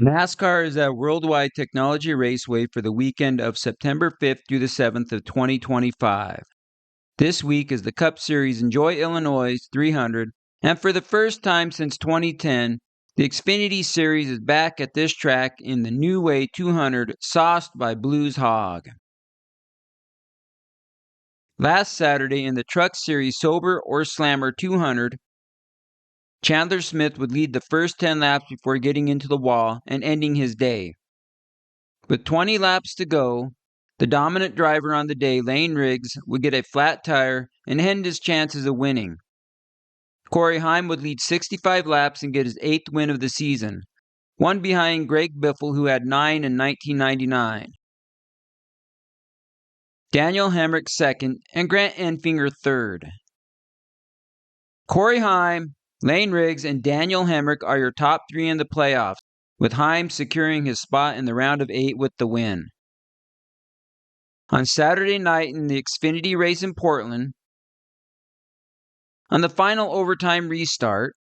NASCAR is at Worldwide Technology Raceway for the weekend of September 5th through the 7th of 2025. This week is the Cup Series Enjoy Illinois 300, and for the first time since 2010, the Xfinity Series is back at this track in the New Way 200, sauced by Blues Hog. Last Saturday in the Truck Series Sober or Slammer 200, Chandler Smith would lead the first 10 laps before getting into the wall and ending his day. With 20 laps to go, the dominant driver on the day, Lane Riggs, would get a flat tire and end his chances of winning. Corey Heim would lead 65 laps and get his 8th win of the season, one behind Greg Biffle, who had 9 in 1999. Daniel Hemrick second, and Grant Enfinger third. Corey Heim, Lane Riggs, and Daniel Hemrick are your top three in the playoffs, with Heim securing his spot in the round of 8 with the win. On Saturday night in the Xfinity race in Portland, on the final overtime restart,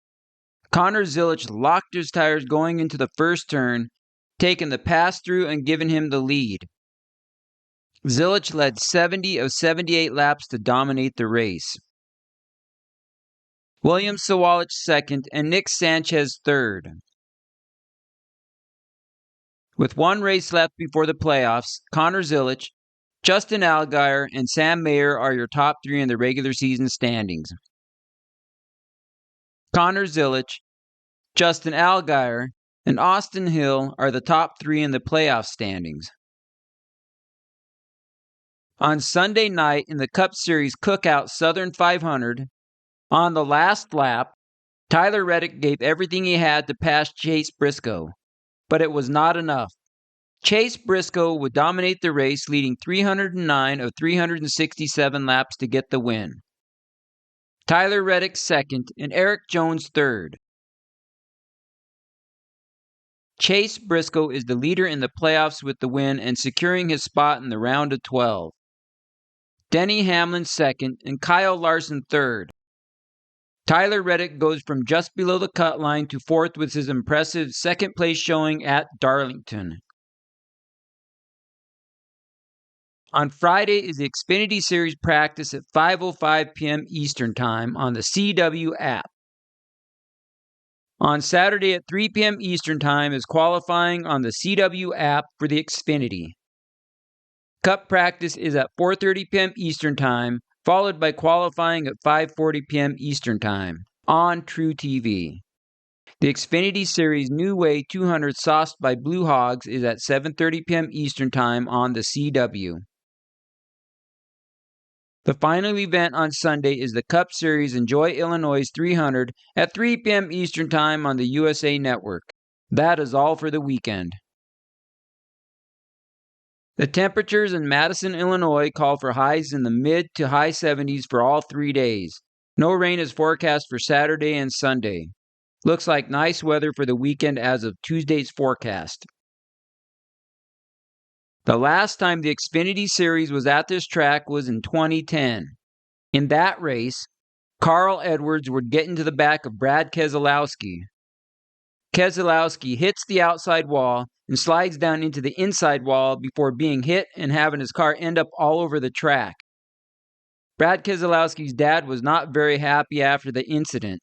Connor Zilisch locked his tires going into the first turn, taking the pass-through and giving him the lead. Zilisch led 70 of 78 laps to dominate the race. William Sawalich second, and Nick Sanchez third. With one race left before the playoffs, Connor Zilisch, Justin Allgaier, and Sam Mayer are your top three in the regular season standings. Connor Zilisch, Justin Allgaier, and Austin Hill are the top three in the playoff standings. On Sunday night in the Cup Series Cookout Southern 500, on the last lap, Tyler Reddick gave everything he had to pass Chase Briscoe, but it was not enough. Chase Briscoe would dominate the race, leading 309 of 367 laps to get the win. Tyler Reddick second, and Eric Jones third. Chase Briscoe is the leader in the playoffs with the win and securing his spot in the round of 12. Denny Hamlin second, and Kyle Larson third. Tyler Reddick goes from just below the cut line to fourth with his impressive second place showing at Darlington. On Friday is the Xfinity Series practice at 5:05 p.m. Eastern Time on the CW app. On Saturday at 3 p.m. Eastern Time is qualifying on the CW app for the Xfinity. Cup practice is at 4:30 p.m. Eastern Time, followed by qualifying at 5:40 p.m. Eastern Time on True TV. The Xfinity Series New Way 200 sauced by Blue Hogs is at 7:30 p.m. Eastern Time on the CW. The final event on Sunday is the Cup Series Enjoy Illinois 300 at 3 p.m. Eastern Time on the USA Network. That is all for the weekend. The temperatures in Madison, Illinois call for highs in the mid to high 70s for all 3 days. No rain is forecast for Saturday and Sunday. Looks like nice weather for the weekend as of Tuesday's forecast. The last time the Xfinity Series was at this track was in 2010. In that race, Carl Edwards would get into the back of Brad Keselowski. Keselowski hits the outside wall and slides down into the inside wall before being hit and having his car end up all over the track. Brad Keselowski's dad was not very happy after the incident.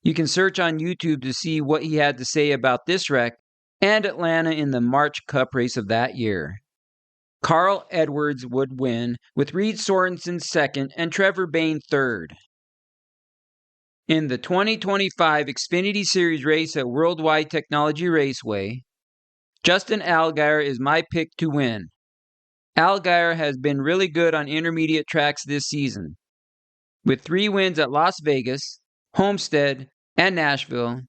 You can search on YouTube to see what he had to say about this wreck and Atlanta in the March Cup race of that year. Carl Edwards would win, with Reed Sorensen second and Trevor Bayne third. In the 2025 Xfinity Series race at Worldwide Technology Raceway, Justin Allgaier is my pick to win. Allgaier has been really good on intermediate tracks this season, with 3 wins at Las Vegas, Homestead, and Nashville,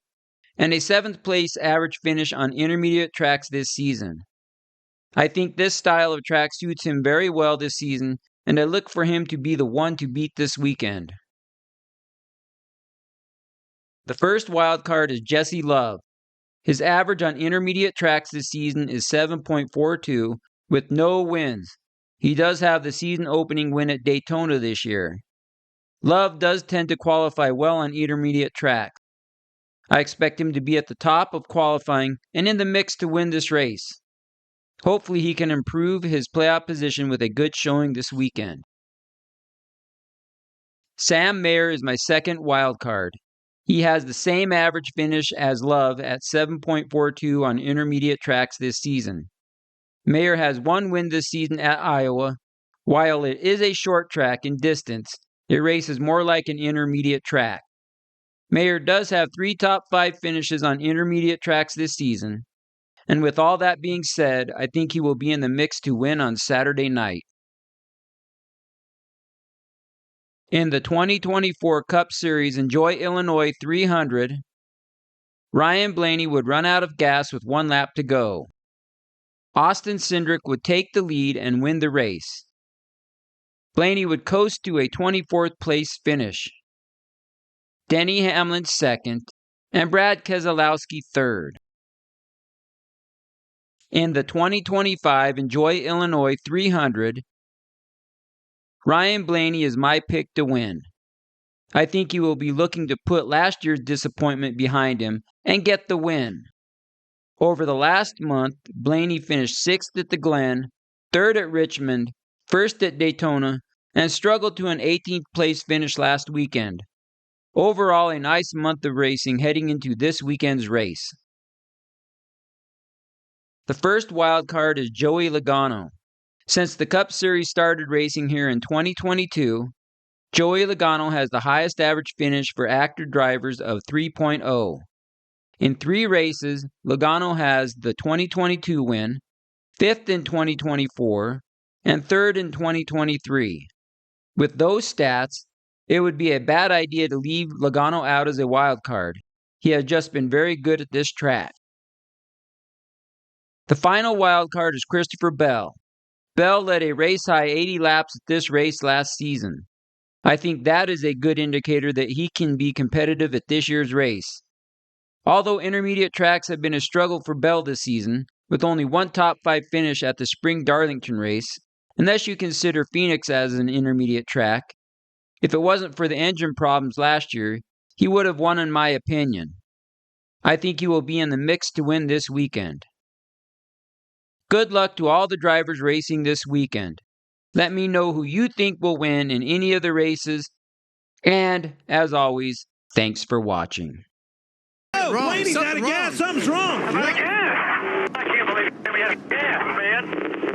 and a 7th place average finish on intermediate tracks this season. I think this style of track suits him very well this season, and I look for him to be the one to beat this weekend. The first wild card is Jesse Love. His average on intermediate tracks this season is 7.42 with no wins. He does have the season opening win at Daytona this year. Love does tend to qualify well on intermediate tracks. I expect him to be at the top of qualifying and in the mix to win this race. Hopefully he can improve his playoff position with a good showing this weekend. Sam Mayer is my second wild card. He has the same average finish as Love at 7.42 on intermediate tracks this season. Mayer has one win this season at Iowa. While it is a short track in distance, it races more like an intermediate track. Mayer does have 3 top 5 finishes on intermediate tracks this season, and with all that being said, I think he will be in the mix to win on Saturday night. In the 2024 Cup Series Enjoy Illinois 300, Ryan Blaney would run out of gas with 1 lap to go. Austin Cindric would take the lead and win the race. Blaney would coast to a 24th place finish. Denny Hamlin second, and Brad Keselowski third. In the 2025 Enjoy Illinois 300, Ryan Blaney is my pick to win. I think he will be looking to put last year's disappointment behind him and get the win. Over the last month, Blaney finished 6th at the Glen, 3rd at Richmond, 1st at Daytona, and struggled to an 18th place finish last weekend. Overall, a nice month of racing heading into this weekend's race. The first wild card is Joey Logano. Since the Cup Series started racing here in 2022, Joey Logano has the highest average finish for active drivers of 3.0. In 3 races, Logano has the 2022 win, 5th in 2024, and 3rd in 2023. With those stats, it would be a bad idea to leave Logano out as a wild card. He has just been very good at this track. The final wild card is Christopher Bell. Bell led a race-high 80 laps at this race last season. I think that is a good indicator that he can be competitive at this year's race. Although intermediate tracks have been a struggle for Bell this season, with only 1 top 5 finish at the Spring Darlington race, unless you consider Phoenix as an intermediate track, if it wasn't for the engine problems last year, he would have won in my opinion. I think he will be in the mix to win this weekend. Good luck to all the drivers racing this weekend. Let me know who you think will win in any of the races. And, as always, thanks for watching. Blaney's out of gas. Something's wrong. I'm out of gas. I can't believe we had gas, man.